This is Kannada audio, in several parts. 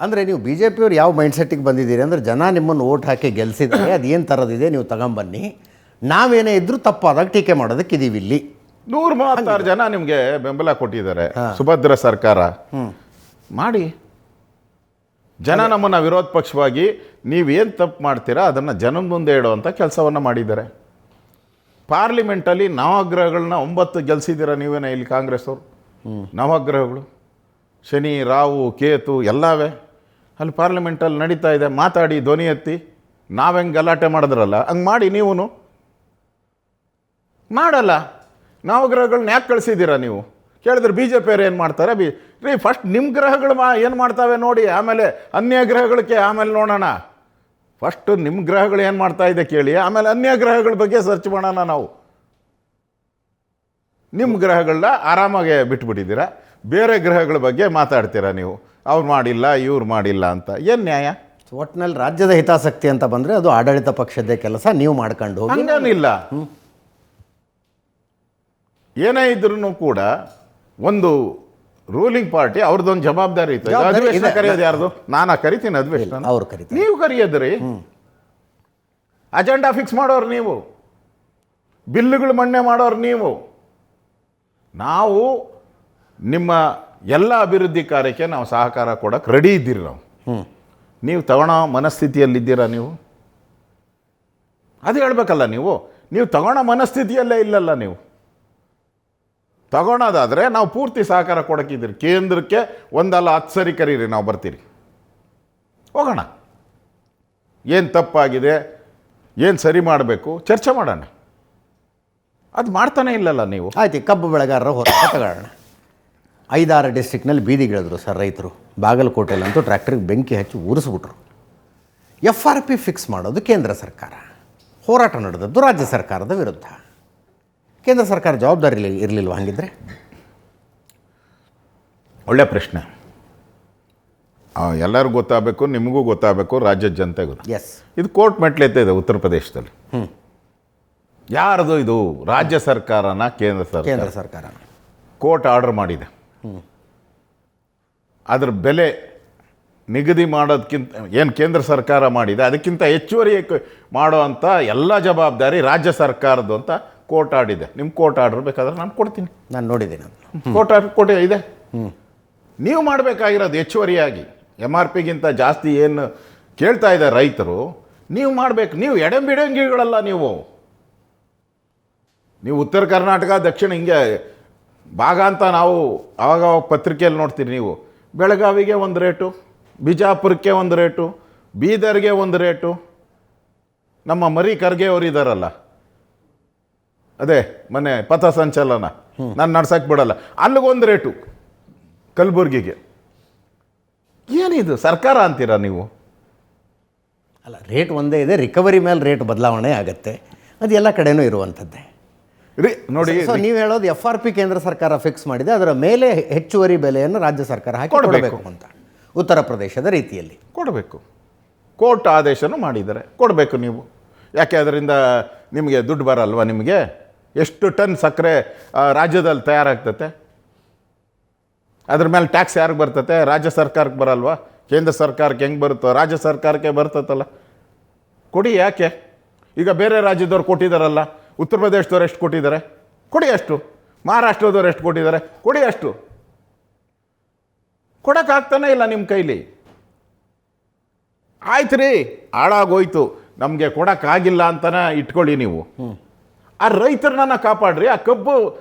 ಅಂದರೆ ನೀವು ಬಿ ಜೆ ಪಿಯವ್ರು ಯಾವ ಮೈಂಡ್ಸೆಟ್ಟಿಗೆ ಬಂದಿದ್ದೀರಿ ಅಂದರೆ ಜನ ನಿಮ್ಮನ್ನು ಓಟ್ ಹಾಕಿ ಗೆಲ್ಲಿಸಿದರೆ ಅದು ಏನು ಥರದಿದೆ ನೀವು ತಗೊಂಬನ್ನಿ, ನಾವೇನೇ ಇದ್ದರೂ ತಪ್ಪಾದಾಗ ಟೀಕೆ ಮಾಡೋದಕ್ಕೆ ಇದೀವಿ ಇಲ್ಲಿ. 136 ಜನ ನಿಮಗೆ ಬೆಂಬಲ ಕೊಟ್ಟಿದ್ದಾರೆ, ಸುಭದ್ರ ಸರ್ಕಾರ ಮಾಡಿ. ಜನ ನಮ್ಮನ್ನು ವಿರೋಧ ಪಕ್ಷವಾಗಿ ನೀವೇನು ತಪ್ಪು ಮಾಡ್ತೀರಾ ಅದನ್ನು ಜನದ ಮುಂದೆ ಇಡುವಂಥ ಕೆಲಸವನ್ನು ಮಾಡಿದ್ದಾರೆ. ಪಾರ್ಲಿಮೆಂಟಲ್ಲಿ ನವಗ್ರಹಗಳನ್ನ 9 ಗೆಲ್ಸಿದ್ದೀರಾ ನೀವೇನ ಇಲ್ಲಿ ಕಾಂಗ್ರೆಸ್ ಅವರು. ನವಗ್ರಹಗಳು ಶನಿ, ರಾಹು, ಕೇತು ಎಲ್ಲವೇ ಅಲ್ಲಿ ಪಾರ್ಲಿಮೆಂಟಲ್ಲಿ ನಡೀತಾ ಇದೆ. ಮಾತಾಡಿ ಧ್ವನಿ ಎತ್ತಿ ನಾವೆಂಗೆ ಗಲಾಟೆ ಮಾಡಿದ್ರಲ್ಲ ಹಂಗೆ ಮಾಡಿ. ನೀವು ಮಾಡಲ್ಲ. ನವಗ್ರಹಗಳನ್ನ ಯಾಕೆ ಕಳಿಸಿದ್ದೀರಾ ನೀವು ಕೇಳಿದ್ರೆ ಬಿ ಜೆ ಪಿಯವ್ರು ಏನು ಮಾಡ್ತಾರೆ? ರೀ ಫಸ್ಟ್ ನಿಮ್ಮ ಗ್ರಹಗಳು ಏನು ಮಾಡ್ತಾವೆ ನೋಡಿ, ಆಮೇಲೆ ಅನ್ಯ ಗ್ರಹಗಳಿಗೆ ಆಮೇಲೆ ನೋಡೋಣ. ಫಸ್ಟು ನಿಮ್ಮ ಗ್ರಹಗಳು ಏನು ಮಾಡ್ತಾ ಇದೆ ಕೇಳಿ, ಆಮೇಲೆ ಅನ್ಯ ಗ್ರಹಗಳ ಬಗ್ಗೆ ಸರ್ಚ್ ಮಾಡೋಣ ನಾವು. ನಿಮ್ಮ ಗ್ರಹಗಳನ್ನ ಆರಾಮಾಗೆ ಬಿಟ್ಬಿಟ್ಟಿದ್ದೀರಾ, ಬೇರೆ ಗ್ರಹಗಳ ಬಗ್ಗೆ ಮಾತಾಡ್ತೀರಾ ನೀವು. ಅವ್ರು ಮಾಡಿಲ್ಲ ಇವ್ರು ಮಾಡಿಲ್ಲ ಅಂತ. ಏನು ನ್ಯಾಯ? ಒಟ್ಟಿನಲ್ಲಿ ರಾಜ್ಯದ ಹಿತಾಸಕ್ತಿ ಅಂತ ಬಂದರೆ ಅದು ಆಡಳಿತ ಪಕ್ಷದ ಕೆಲಸ, ನೀವು ಮಾಡ್ಕೊಂಡು ಹೋಗಿ. ಹಂಗೇನಿಲ್ಲ. ಏನೇ ಇದ್ರೂ ಕೂಡ ಒಂದು ರೂಲಿಂಗ್ ಪಾರ್ಟಿ ಅವ್ರದ್ದೊಂದು ಜವಾಬ್ದಾರಿ ಇತ್ತು. ಅಧಿವೇಶನ ಕರೆಯೋದು ಯಾರ್ದು? ನಾನು ಕರಿತೀನಿ ಅಧಿವೇಶನ, ಅವ್ರು ಕರಿತಾರೆ. ನೀವು ಕರೆಯೋದ್ರಿ. ಅಜೆಂಡಾ ಫಿಕ್ಸ್ ಮಾಡೋರು ನೀವು, ಬಿಲ್ಲುಗಳು ಮಣ್ಣೆ ಮಾಡೋರು ನೀವು. ನಾವು ನಿಮ್ಮ ಎಲ್ಲ ಅಭಿವೃದ್ಧಿ ಕಾರ್ಯಕ್ಕೆ ನಾವು ಸಹಕಾರ ಕೊಡೋಕೆ ರೆಡಿ ಇದ್ದೀರಿ. ನೀವು ತಗೊಳ್ಳೋ ಮನಸ್ಥಿತಿಯಲ್ಲಿದ್ದೀರಾ? ನೀವು ಅದು ಹೇಳ್ಬೇಕಲ್ಲ. ನೀವು ತಗೊಳ್ಳೋ ಮನಸ್ಥಿತಿಯಲ್ಲೇ ಇಲ್ಲಲ್ಲ. ನೀವು ತಗೊಳೋದಾದರೆ ನಾವು ಪೂರ್ತಿ ಸಹಕಾರ ಕೊಡೋಕ್ಕಿದ್ದೀರಿ. ಕೇಂದ್ರಕ್ಕೆ ಒಂದಲ್ಲ 10 ಸರಿ ಕರೀರಿ, ನಾವು ಬರ್ತೀರಿ, ಹೋಗೋಣ. ಏನು ತಪ್ಪಾಗಿದೆ, ಏನು ಸರಿ ಮಾಡಬೇಕು ಚರ್ಚೆ ಮಾಡೋಣ. ಅದು ಮಾಡ್ತಾನೆ ಇಲ್ಲಲ್ಲ ನೀವು. ಆಯ್ತು, ಕಬ್ಬು ಬೆಳೆಗಾರರ ಹೋರಾಟ ತಗೊಳ್ಳೋಣ. 5-6 ಡಿಸ್ಟ್ರಿಕ್ನಲ್ಲಿ ಬೀದಿಗಿಳಿದ್ರು ಸರ್ ರೈತರು. ಬಾಗಲಕೋಟೆಯಲ್ಲಂತೂ ಟ್ರ್ಯಾಕ್ಟರ್ಗೆ ಬೆಂಕಿ ಹಚ್ಚಿ ಉರಿಸ್ಬಿಟ್ರು. FRP ಫಿಕ್ಸ್ ಮಾಡೋದು ಕೇಂದ್ರ ಸರ್ಕಾರ, ಹೋರಾಟ ನಡೆದದ್ದು ರಾಜ್ಯ ಸರ್ಕಾರದ ವಿರುದ್ಧ. ಕೇಂದ್ರ ಸರ್ಕಾರ ಜವಾಬ್ದಾರಿ ಇರಲಿಲ್ವ ಹಾಗಿದ್ರೆ? ಒಳ್ಳೆ ಪ್ರಶ್ನೆ. ಎಲ್ಲರಿಗೂ ಗೊತ್ತಾಗಬೇಕು, ನಿಮಗೂ ಗೊತ್ತಾಗಬೇಕು, ರಾಜ್ಯದ ಜನತೆಗೂ. ಎಸ್, ಇದು ಕೋರ್ಟ್ ಮೆಟ್ಲೆತ್ತ ಇದೆ ಉತ್ತರ ಪ್ರದೇಶದಲ್ಲಿ. ಯಾರ್ದು ಇದು? ರಾಜ್ಯ ಸರ್ಕಾರನ ಕೇಂದ್ರ ಸರ್ಕಾರ ಕೋರ್ಟ್ ಆರ್ಡರ್ ಮಾಡಿದೆ. ಅದ್ರ ಬೆಲೆ ನಿಗದಿ ಮಾಡೋದಕ್ಕಿಂತ ಏನು ಕೇಂದ್ರ ಸರ್ಕಾರ ಮಾಡಿದೆ ಅದಕ್ಕಿಂತ ಹೆಚ್ಚುವರಿ ಮಾಡೋ ಅಂಥ ಎಲ್ಲ ಜವಾಬ್ದಾರಿ ರಾಜ್ಯ ಸರ್ಕಾರದ್ದು ಅಂತ ಕೋರ್ಟ್ ಆಡಿದೆ. ನಿಮ್ಮ ಕೋರ್ಟ್ ಆರ್ಡರ್ ಬೇಕಾದ್ರೆ ನಾನು ಕೊಡ್ತೀನಿ. ನಾನು ನೋಡಿದ್ದೀನಿ. ಕೋರ್ಟ್ ಆರ್ಡರ್ ಇದೆ. ನೀವು ಮಾಡಬೇಕಾಗಿರೋದು ಹೆಚ್ಚುವರಿಯಾಗಿ MRPಗಿಂತ ಜಾಸ್ತಿ ಏನು ಕೇಳ್ತಾ ಇದ್ದಾರೆ ರೈತರು, ನೀವು ಮಾಡಬೇಕು. ನೀವು ಎಡೆಂಬಿಡಂಗಿಗಳಲ್ಲ. ನೀವು ಉತ್ತರ ಕರ್ನಾಟಕ ದಕ್ಷಿಣ ಹಿಂಗೆ ಭಾಗ ಅಂತ ನಾವು ಆವಾಗ ಪತ್ರಿಕೆಯಲ್ಲಿ ನೋಡ್ತೀರಿ. ನೀವು ಬೆಳಗಾವಿಗೆ ಒಂದು ರೇಟು, ಬಿಜಾಪುರಕ್ಕೆ ಒಂದು ರೇಟು, ಬೀದರ್ಗೆ ಒಂದು ರೇಟು. ನಮ್ಮ ಮರಿ ಖರ್ಗೆ ಅವರು ಇದ್ದಾರಲ್ಲ, ಅದೇ ಮನೆ ಪಥ ಸಂಚಲನ ನಾನು ನಡ್ಸಕ್ಕೆ ಬಿಡಲ್ಲ, ಅಲ್ಲಿಗೊಂದು ರೇಟು, ಕಲಬುರ್ಗಿಗೆ. ಏನಿದು ಸರ್ಕಾರ ಅಂತೀರಾ ನೀವು? ಅಲ್ಲ, ರೇಟ್ ಒಂದೇ ಇದೆ, ರಿಕವರಿ ಮೇಲೆ ರೇಟ್ ಬದಲಾವಣೆ ಆಗುತ್ತೆ. ಅದು ಎಲ್ಲ ಕಡೆನೂ ಇರುವಂಥದ್ದೇ ನೋಡಿ. ಸೊ ನೀವು ಹೇಳೋದು FRP ಕೇಂದ್ರ ಸರ್ಕಾರ ಫಿಕ್ಸ್ ಮಾಡಿದೆ, ಅದರ ಮೇಲೆ ಹೆಚ್ಚುವರಿ ಬೆಲೆಯನ್ನು ರಾಜ್ಯ ಸರ್ಕಾರ ಹಾಕಿ ಕೊಡಬೇಕು ಅಂತ. ಉತ್ತರ ಪ್ರದೇಶದ ರೀತಿಯಲ್ಲಿ ಕೊಡಬೇಕು. ಕೋರ್ಟ್ ಆದೇಶನೂ ಮಾಡಿದ್ದಾರೆ, ಕೊಡಬೇಕು ನೀವು. ಯಾಕೆ ಅದರಿಂದ ನಿಮಗೆ ದುಡ್ಡು ಬರಲ್ವಾ? ನಿಮಗೆ ಎಷ್ಟು ಟನ್ ಸಕ್ಕರೆ ರಾಜ್ಯದಲ್ಲಿ ತಯಾರಾಗ್ತತೆ? ಅದ್ರ ಮೇಲೆ ಟ್ಯಾಕ್ಸ್ ಯಾರಿಗೆ ಬರ್ತತೆ? ರಾಜ್ಯ ಸರ್ಕಾರಕ್ಕೆ ಬರಲ್ವಾ? ಕೇಂದ್ರ ಸರ್ಕಾರಕ್ಕೆ ಹೆಂಗೆ ಬರುತ್ತೋ ರಾಜ್ಯ ಸರ್ಕಾರಕ್ಕೆ ಬರ್ತತಲ್ಲ. ಕೊಡಿ. ಯಾಕೆ? ಈಗ ಬೇರೆ ರಾಜ್ಯದವ್ರು ಕೊಟ್ಟಿದ್ದಾರಲ್ಲ, ಉತ್ತರ ಪ್ರದೇಶದವ್ರು ಎಷ್ಟು ಕೊಟ್ಟಿದ್ದಾರೆ? ಕೊಡಿ ಅಷ್ಟು. ಮಹಾರಾಷ್ಟ್ರದವ್ರು ಎಷ್ಟು ಕೊಟ್ಟಿದ್ದಾರೆ? ಕೊಡಿ ಅಷ್ಟು. ಕೊಡೋಕ್ಕಾಗ್ತಾನೆ ಇಲ್ಲ ನಿಮ್ಮ ಕೈಲಿ. ಆಯ್ತು ರೀ, ಹಾಳಾಗೋಯ್ತು, ನಮಗೆ ಕೊಡೋಕ್ಕಾಗಿಲ್ಲ ಅಂತಲೇ ಇಟ್ಕೊಳ್ಳಿ ನೀವು. ಆ ರೈತರನ್ನ ಕಾಪಾಡ್ರಿ. ಆ ಕಬ್ಬು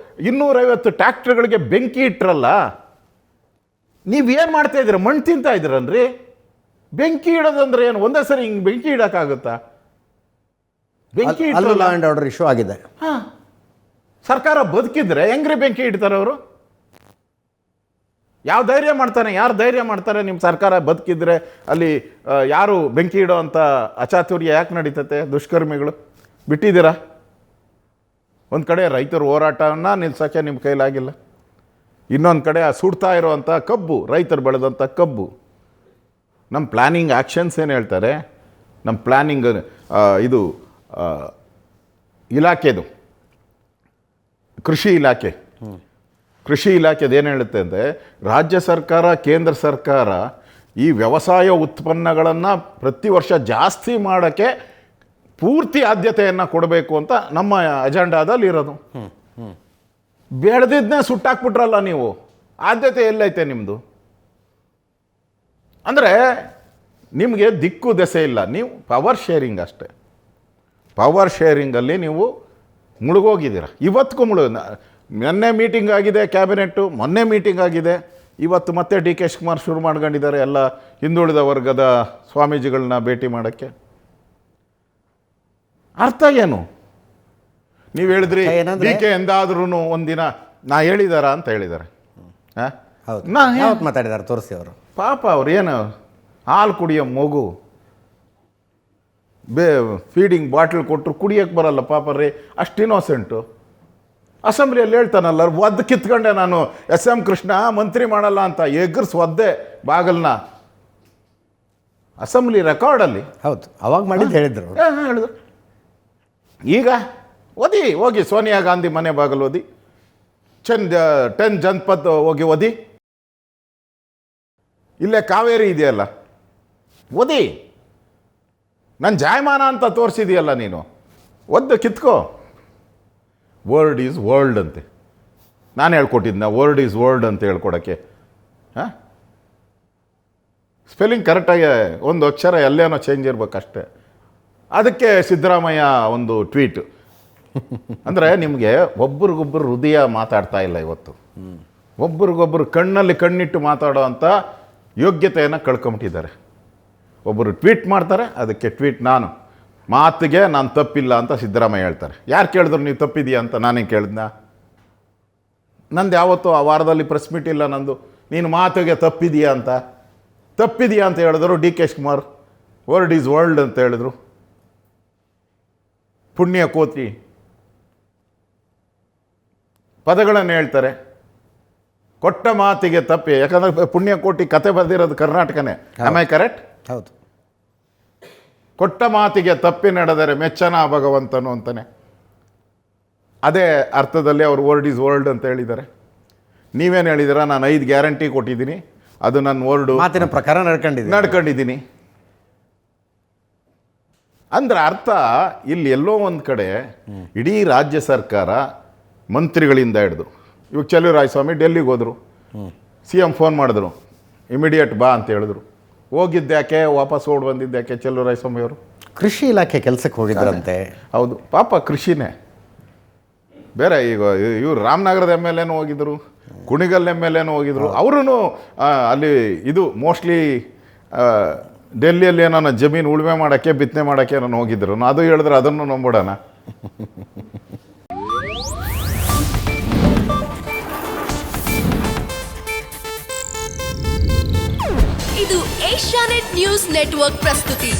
250 ಟ್ರ್ಯಾಕ್ಟರ್ಗಳಿಗೆ ಬೆಂಕಿ ಇಟ್ರಲ್ಲ, ನೀವೇನು ಮಾಡ್ತಾ ಇದ್ದೀರ? ಮಣ್ಣು ತಿಂತಾ ಇದ್ದೀರನ್ರಿ. ಬೆಂಕಿ ಇಡೋದಂದ್ರೆ ಏನು? ಒಂದೇ ಸರಿ ಹಿಂಗೆ ಬೆಂಕಿ ಇಡೋಕ್ಕಾಗುತ್ತಾ? ಬೆಂಕಿ ಲಾ ಆ್ಯಂಡ್ ಆರ್ಡರ್ ಇಶ್ಯೂ ಆಗಿದೆ. ಹಾಂ, ಸರ್ಕಾರ ಬದುಕಿದ್ರೆ ಹೆಂಗ್ರಿ ಬೆಂಕಿ ಇಡ್ತಾರೆ ಅವರು? ಯಾವ ಧೈರ್ಯ ಮಾಡ್ತಾನೆ? ಯಾರು ಧೈರ್ಯ ಮಾಡ್ತಾರೆ? ನಿಮ್ಮ ಸರ್ಕಾರ ಬದುಕಿದ್ರೆ ಅಲ್ಲಿ ಯಾರು ಬೆಂಕಿ ಇಡೋ ಅಂಥ ಅಚಾತುರ್ಯ ಯಾಕೆ ನಡೀತತೆ? ದುಷ್ಕರ್ಮಿಗಳು ಬಿಟ್ಟಿದ್ದೀರಾ? ಒಂದು ಕಡೆ ರೈತರ ಹೋರಾಟವನ್ನು ನಿಲ್ಸೋಕ್ಕೆ ನಿಮ್ಮ ಕೈಲಾಗಿಲ್ಲ, ಇನ್ನೊಂದು ಕಡೆ ಆ ಸುಡ್ತಾ ಇರೋವಂಥ ಕಬ್ಬು, ರೈತರು ಬೆಳೆದಂಥ ಕಬ್ಬು. ನಮ್ಮ ಪ್ಲ್ಯಾನಿಂಗ್ ಆ್ಯಕ್ಷನ್ಸ್ ಏನು ಹೇಳ್ತಾರೆ? ನಮ್ಮ ಪ್ಲ್ಯಾನಿಂಗ್ ಇದು ಇಲಾಖೆದು, ಕೃಷಿ ಇಲಾಖೆದು ಏನು ಹೇಳುತ್ತೆ ಅಂದರೆ, ರಾಜ್ಯ ಸರ್ಕಾರ ಕೇಂದ್ರ ಸರ್ಕಾರ ಈ ವ್ಯವಸಾಯ ಉತ್ಪನ್ನಗಳನ್ನು ಪ್ರತಿ ವರ್ಷ ಜಾಸ್ತಿ ಮಾಡೋಕ್ಕೆ ಪೂರ್ತಿ ಆದ್ಯತೆಯನ್ನು ಕೊಡಬೇಕು ಅಂತ ನಮ್ಮ ಅಜೆಂಡಾದಲ್ಲಿ ಇರೋದು. ಬೆಳೆದಿದ್ದನ್ನೇ ಸುಟ್ಟಾಕ್ಬಿಟ್ರಲ್ಲ ನೀವು, ಆದ್ಯತೆ ಎಲ್ಲೈತೆ ನಿಮ್ಮದು? ಅಂದರೆ ನಿಮಗೆ ದಿಕ್ಕು ದೆಸೆ ಇಲ್ಲ, ನೀವು ಪವರ್ ಶೇರಿಂಗ್ ಅಷ್ಟೇ. ಪವರ್ ಶೇರಿಂಗಲ್ಲಿ ನೀವು ಮುಳುಗೋಗಿದ್ದೀರ. ಇವತ್ತಿಗೂ ಮೊನ್ನೆ ಮೀಟಿಂಗ್ ಆಗಿದೆ ಕ್ಯಾಬಿನೆಟ್ಟು, ಮೊನ್ನೆ ಮೀಟಿಂಗ್ ಆಗಿದೆ, ಇವತ್ತು ಮತ್ತೆ ಡಿ ಕೆ ಶಿವಕುಮಾರ್ ಶುರು ಮಾಡ್ಕೊಂಡಿದ್ದಾರೆ ಎಲ್ಲ ಹಿಂದುಳಿದ ವರ್ಗದ ಸ್ವಾಮೀಜಿಗಳನ್ನ ಭೇಟಿ ಮಾಡೋಕ್ಕೆ. ಅರ್ಥ ಏನು? ನೀವು ಹೇಳಿದ್ರಿ ಡಿ ಕೆ ಎಂದಾದ್ರೂ ಒಂದಿನ ನಾ ಹೇಳಿದಾರ ಅಂತ ಹೇಳಿದ್ದಾರೆ. ನಾ ಯಾವತ್ತು ಮಾತಾಡಿದ್ದಾರೆ ತೋರಿಸಿ ಅವರು. ಪಾಪ ಅವ್ರು ಏನು ಹಾಲು ಕುಡಿಯೋ ಮಗು, ಫೀಡಿಂಗ್ ಬಾಟ್ಲ್ ಕೊಟ್ಟರು ಕುಡಿಯೋಕ್ಕೆ ಬರಲ್ಲ ಪಾಪ ರೀ, ಅಷ್ಟು ಇನ್ನೋಸೆಂಟು. ಅಸೆಂಬ್ಲಿಯಲ್ಲಿ ಹೇಳ್ತಾನಲ್ಲ, ಒದ್ದು ಕಿತ್ಕೊಂಡೆ ನಾನು SM ಕೃಷ್ಣ ಮಂತ್ರಿ ಮಾಡಲ್ಲ ಅಂತ ಎಗ್ಗರ್ಸ್ ಒದ್ದೆ ಬಾಗಲ್ನ ಅಸೆಂಬ್ಲಿ ರೆಕಾರ್ಡಲ್ಲಿ. ಹೌದು, ಅವಾಗ ಮಾಡಿದ್ದು ಹೇಳಿದ್ರು. ಹೇಳಿದ್ರು. ಈಗ ಓದಿ ಹೋಗಿ ಸೋನಿಯಾ ಗಾಂಧಿ ಮನೆ ಬಾಗಲು ಓದಿ, 10 ಜನಪದ್ ಹೋಗಿ ಓದಿ, ಇಲ್ಲೇ ಕಾವೇರಿ ಇದೆಯಲ್ಲ ಓದಿ, ನನ್ನ ಜಾಯಮಾನ ಅಂತ ತೋರಿಸಿದೆಯಲ್ಲ ನೀನು, ಒದ್ದು ಕಿತ್ಕೋ. ವರ್ಡ್ ಈಸ್ ವರ್ಲ್ಡ್ ಅಂತೆ. ನಾನು ಹೇಳ್ಕೊಟ್ಟಿದ್ನ ವರ್ಡ್ ಈಸ್ ವರ್ಲ್ಡ್ ಅಂತ ಹೇಳ್ಕೊಡೋಕ್ಕೆ? ಹಾಂ, ಸ್ಪೆಲ್ಲಿಂಗ್ ಕರೆಕ್ಟಾಗಿ ಒಂದು ಅಕ್ಷರ ಎಲ್ಲೇನೋ ಚೇಂಜ್ ಇರಬೇಕಷ್ಟೆ. ಅದಕ್ಕೆ ಸಿದ್ದರಾಮಯ್ಯ ಒಂದು ಟ್ವೀಟ್. ಅಂದರೆ ನಿಮಗೆ ಒಬ್ರಿಗೊಬ್ಬರು ಹೃದಯ ಮಾತಾಡ್ತಾ ಇಲ್ಲ ಇವತ್ತು. ಒಬ್ರಿಗೊಬ್ಬರು ಕಣ್ಣಲ್ಲಿ ಕಣ್ಣಿಟ್ಟು ಮಾತಾಡೋ ಅಂಥ ಯೋಗ್ಯತೆಯನ್ನು ಕಳ್ಕೊಂಬಿಟ್ಟಿದ್ದಾರೆ. ಒಬ್ಬರು ಟ್ವೀಟ್ ಮಾಡ್ತಾರೆ, ಅದಕ್ಕೆ ಟ್ವೀಟ್ ಮಾತಿಗೆ ನಾನು ತಪ್ಪಿಲ್ಲ ಅಂತ ಸಿದ್ದರಾಮಯ್ಯ ಹೇಳ್ತಾರೆ. ಯಾರು ಕೇಳಿದ್ರು ನೀವು ತಪ್ಪಿದೆಯಾ ಅಂತ? ನಾನೇ ಕೇಳಿದ್ನ? ನಂದು ಯಾವತ್ತೂ ಆ ವಾರದಲ್ಲಿ ಪ್ರೆಸ್ ಮೀಟ್ ಇಲ್ಲ ನಂದು. ನೀನು ಮಾತಿಗೆ ತಪ್ಪಿದೆಯಾ ಅಂತ ಹೇಳಿದ್ರು. D K Shivakumar word is world ಅಂತ ಹೇಳಿದ್ರು. ಪುಣ್ಯ ಕೋತಿ ಪದಗಳನ್ನು ಹೇಳ್ತಾರೆ. ಕೊಟ್ಟ ಮಾತಿಗೆ ತಪ್ಪಿ, ಯಾಕಂದರೆ ಪುಣ್ಯಕೋಟಿ ಕತೆ ಬರೆದಿರೋದು ಕರ್ನಾಟಕನೇ. Am I correct? ಹೌದು. ಕೊಟ್ಟ ಮಾತಿಗೆ ತಪ್ಪಿ ನಡೆದರೆ ಮೆಚ್ಚನ ಭಗವಂತನು ಅಂತಾನೆ. ಅದೇ ಅರ್ಥದಲ್ಲಿ ಅವರು ವರ್ಡ್ ಈಸ್ ವರ್ಲ್ಡ್ ಅಂತ ಹೇಳಿದ್ದಾರೆ. ನೀವೇನು ಹೇಳಿದ್ದೀರಾ? ನಾನು 5 ಗ್ಯಾರಂಟಿ ಕೊಟ್ಟಿದ್ದೀನಿ, ಅದು ನನ್ನ ವರ್ಡು, ಮಾತಿನ ಪ್ರಕಾರ ನಡ್ಕೊಂಡಿದ್ದೀನಿ. ಅಂದ್ರೆ ಅರ್ಥ ಇಲ್ಲಿ ಎಲ್ಲೋ ಒಂದು ಕಡೆ ಇಡೀ ರಾಜ್ಯ ಸರ್ಕಾರ ಮಂತ್ರಿಗಳಿಂದ ಹಿಡಿದು, ಇವಾಗ ಚಲುವರಾಯಸ್ವಾಮಿ ಡೆಲ್ಲಿಗೆ ಹೋದರು, CM ಫೋನ್ ಮಾಡಿದ್ರು, ಇಮಿಡಿಯೇಟ್ ಬಾ ಅಂತ ಹೇಳಿದ್ರು. ಹೋಗಿದ್ದ್ಯಾಕೆ, ವಾಪಸ್ ಓಡಿ ಬಂದಿದ್ದ್ಯಾಕೆ ಚಲುವರಾಯಸ್ವಾಮಿ ಅವರು? ಕೃಷಿ ಇಲಾಖೆ ಕೆಲಸಕ್ಕೆ ಹೋಗಿದ್ರಂತೆ. ಹೌದು, ಪಾಪ ಕೃಷಿನೇ ಬೇರೆ. ಈಗ ಇವರು ರಾಮನಗರದ MLA ಹೋಗಿದ್ರು, ಕುಣಿಗಲ್ MLA ಹೋಗಿದ್ರು. ಅವರು ಅಲ್ಲಿ ಇದು ಮೋಸ್ಟ್ಲಿ ಡೆಲ್ಲಿಯಲ್ಲಿ ಏನೋ ಜಮೀನು ಉಳುಮೆ ಮಾಡೋಕ್ಕೆ ಬಿತ್ತನೆ ಮಾಡೋಕ್ಕೆ ಏನೋ ಹೋಗಿದ್ರು. ಅದು ಹೇಳಿದ್ರೆ ಅದನ್ನು ನಂಬೋಣ. ಇದು ಏಷ್ಯಾನೆಟ್ ನ್ಯೂಸ್ ನೆಟ್ವರ್ಕ್ ಪ್ರಸ್ತುತಿ.